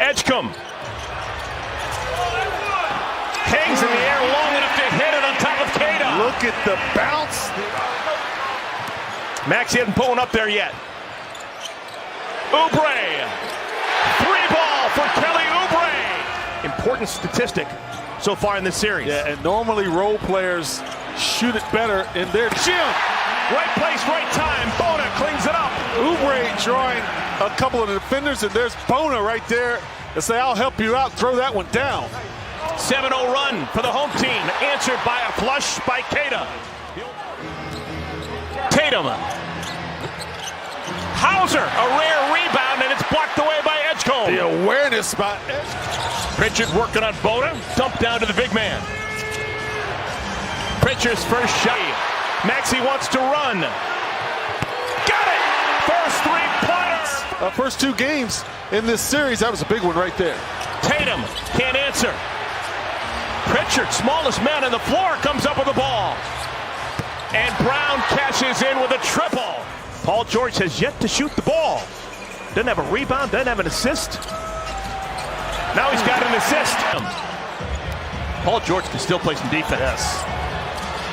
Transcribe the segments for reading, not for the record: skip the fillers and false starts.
Edgecombe hangs in the air long enough to hit it on top of Queta. Look at the bounce. Maxey hasn't pulling up there yet. Oubre. 3-ball for Kelly Oubre. Important statistic so far in this series. Yeah, and normally role players shoot it better in their gym. Right place, right time. Bona cleans it up. Oubre drawing a couple of the defenders, and there's Bona right there to say, I'll help you out, throw that one down. 7-0 run for the home team, answered by a flush by Queta. Tatum. Hauser, a rare rebound, and it's blocked away by Edgecombe. The awareness by Pritchard working on Bona, dumped down to the big man. Pritchard's first shot. Maxey wants to run. Got it! First three-pointer! First two games in this series, that was a big one right there. Tatum can't answer. Pritchard, smallest man on the floor, comes up with the ball. And Brown cashes in with a triple. Paul George has yet to shoot the ball. Doesn't have a rebound, doesn't have an assist. Now he's got an assist. Paul George can still play some defense. Yes.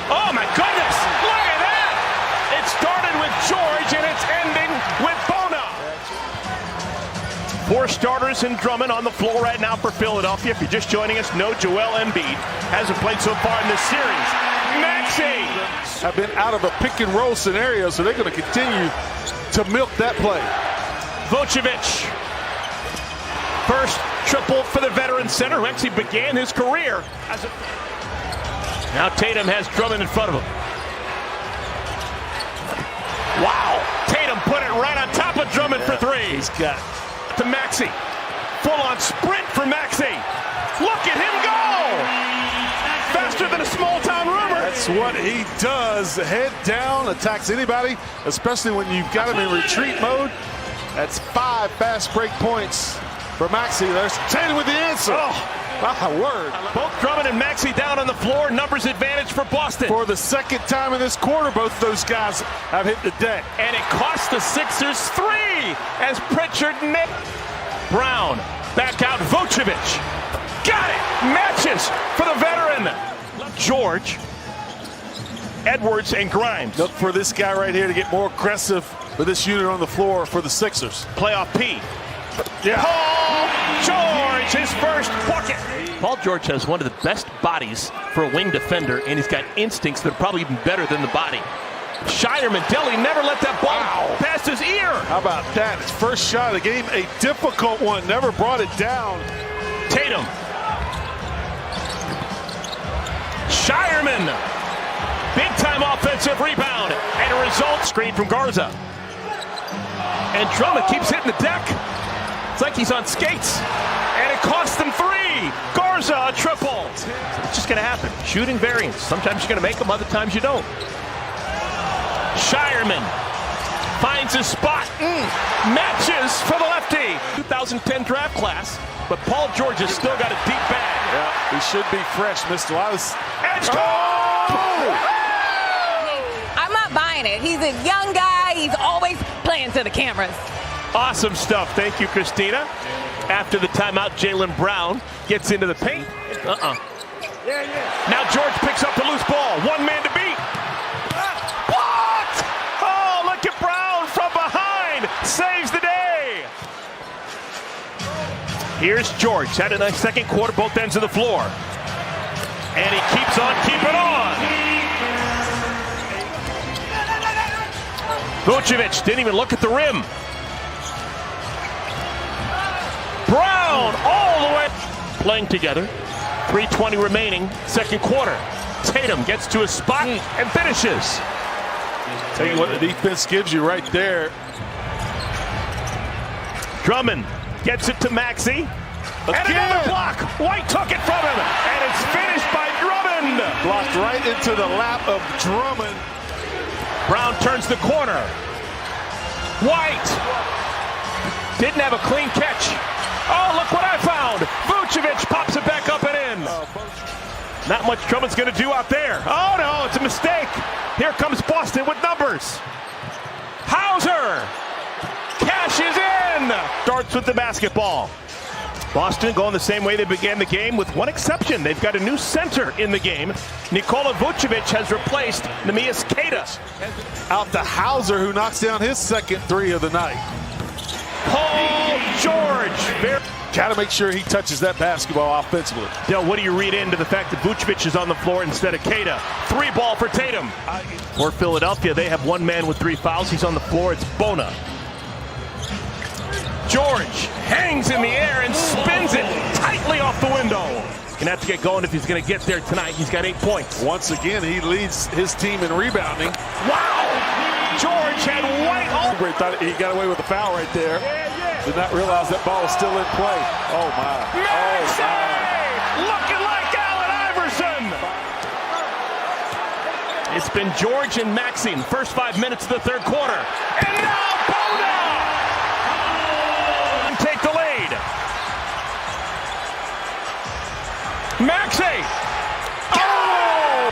Oh my goodness! Look at that! It started with George and it's ending with Bona. 4 starters and Drummond on the floor right now for Philadelphia. If you're just joining us, no Joel Embiid hasn't played so far in this series. Maxey have been out of a pick and roll scenario, so they're going to continue to milk that play. Vucevic. First triple for the veteran center who actually began his career as a... Now Tatum has Drummond in front of him. Wow! Tatum put it right on top of Drummond for 3. He's got to Maxey. Full-on sprint for Maxey. Look at him go! Faster than a small-town rumor. That's what he does. Head down, attacks anybody, especially when you've got him in retreat mode. That's 5 fast break points for Maxey. There's Tatum with the answer. Oh. My word. Both Drummond and Maxey down on the floor. Numbers advantage for Boston. For the second time in this quarter, both of those guys have hit the deck. And it cost the Sixers 3 as Pritchard net. Brown back out. Vucevic. Got it. Matches for the veteran. George, Edwards, and Grimes. Look for this guy right here to get more aggressive with this unit on the floor for the Sixers. Playoff P. Yeah. Paul George, his first bucket. Paul George has one of the best bodies for a wing defender, and he's got instincts that are probably even better than the body. Shireman, Delly never let that ball past his ear. How about that? His first shot of the game, a difficult one, never brought it down. Tatum. Shireman. Big-time offensive rebound, and a result screen from Garza. And Drummond keeps hitting the deck. It's like he's on skates. And it costs them 3. Garza, a triple. It's just going to happen. Shooting variance. Sometimes you're going to make them, other times you don't. Shireman finds his spot. Matches for the lefty. 2010 draft class, but Paul George has still got a deep bag. Yeah, he should be fresh. Missed a lot of... I'm not buying it. He's a young guy. He's always playing to the cameras. Awesome stuff. Thank you, Christina. After the timeout, Jaylen Brown gets into the paint. Now George picks up the loose ball. One man to beat. What? Oh, look at Brown from behind. Saves the day. Here's George. Had a nice second quarter, both ends of the floor. And he keeps on keeping on. Vucevic didn't even look at the rim. Brown all the way. Playing together. 3:20 remaining, second quarter. Tatum gets to his spot and finishes. Tell you what the defense gives you right there. Drummond gets it to Maxey. And another block. White took it from him. And it's finished by Drummond. Blocked right into the lap of Drummond. Brown turns the corner. White didn't have a clean catch. Oh, look what I found. Vucevic pops it back up and in. Not much Drummond's going to do out there. Oh, no, it's a mistake. Here comes Boston with numbers. Hauser cashes in. Starts with the basketball. Boston going the same way they began the game, with one exception. They've got a new center in the game. Nikola Vucevic has replaced Neemias Queta. Out to Hauser, who knocks down his second three of the night. Paul George. Got to make sure he touches that basketball offensively. Dale, what do you read into the fact that Vucevic is on the floor instead of Queta? 3-ball for Tatum. For Philadelphia, they have one man with 3 fouls. He's on the floor. It's Bona. George hangs in the air and spins it tightly off the window. Gonna have to get going if he's gonna get there tonight. He's got 8 points. Once again, he leads his team in rebounding. Wow! George had white over. Thought he got away with the foul right there. Did not realize that ball was still in play. Oh my! Maxey! Looking like Allen Iverson. It's been George and Maxey in the first 5 minutes of the third quarter, and now Bona take the lead. Maxey! Oh!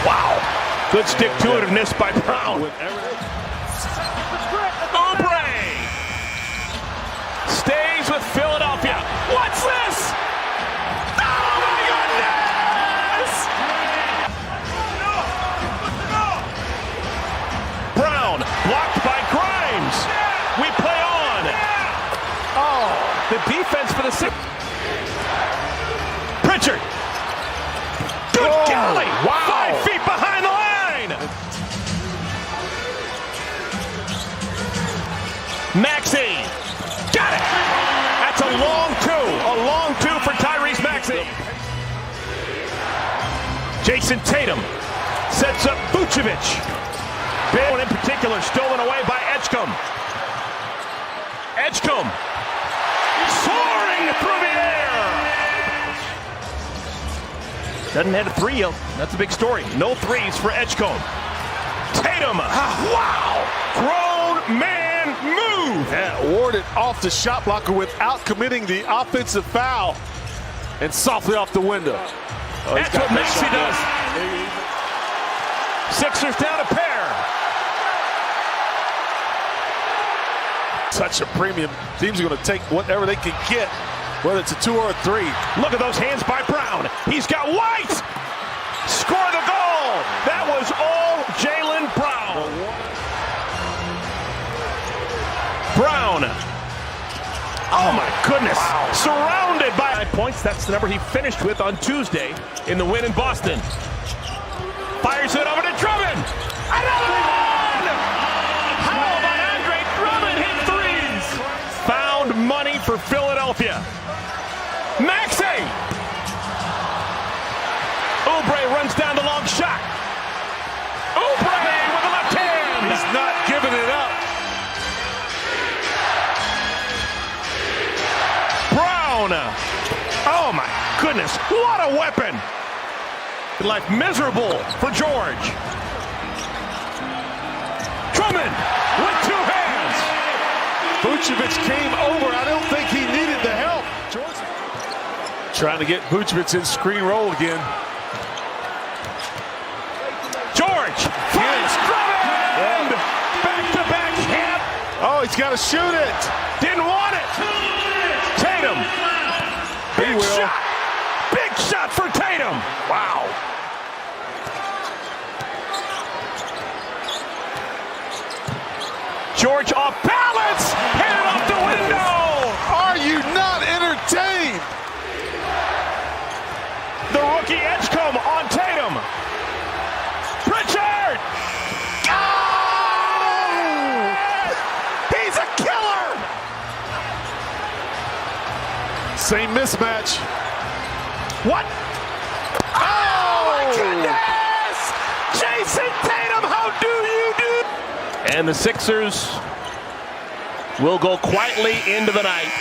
Wow! Good stick-to-itiveness by Brown. Oubre stays with Philadelphia. What's this? Oh my goodness! Brown blocked by Grimes. We play on. Oh, the defense for the six. Pritchard. Good golly! Wow! 5 feet behind the line. Maxey. Got it. That's a long two. A long two for Tyrese Maxey. Jason Tatum sets up Vucevic. Big one in particular, stolen away by Edgecombe. Edgecombe soaring through the air. Doesn't hit a 3 yet. That's a big story. No threes for Edgecombe. Tatum. Wow. Grown man move. Yeah, warded off the shot blocker without committing the offensive foul. And softly off the window. Oh, that's what Maxey does. Sixers down a pair. Such a premium. Teams are going to take whatever they can get, whether it's a 2 or a 3. Look at those hands by Brown. He's got White. Score the goal. That was all Jaylen Brown. Brown. Oh my goodness. Wow. Surrounded by 9 points. That's the number he finished with on Tuesday in the win in Boston. Fires it over to Drummond. Another one! How about Andre Drummond hit threes? Found money for Philadelphia. Maxey! Oubre runs down the long shot. Oubre with the left hand. He's not giving it up. Brown. Oh my goodness, what a weapon. Life miserable for George. Drummond with 2 hands. Vucevic came over. I don't think he needed the help. George trying to get Vucevic in screen roll again. George finds Drummond. Back-to-back hit. Oh, he's got to shoot it. Didn't want it. Tatum. Big shot. Big shot for Tatum. Wow. George off balance. Hit it off the window. Are you not entertained? The rookie Edgecombe on Tatum. Pritchard. Oh! He's a killer. Same mismatch. What? Oh my goodness! Jason Tatum, how do you do? And the Sixers will go quietly into the night.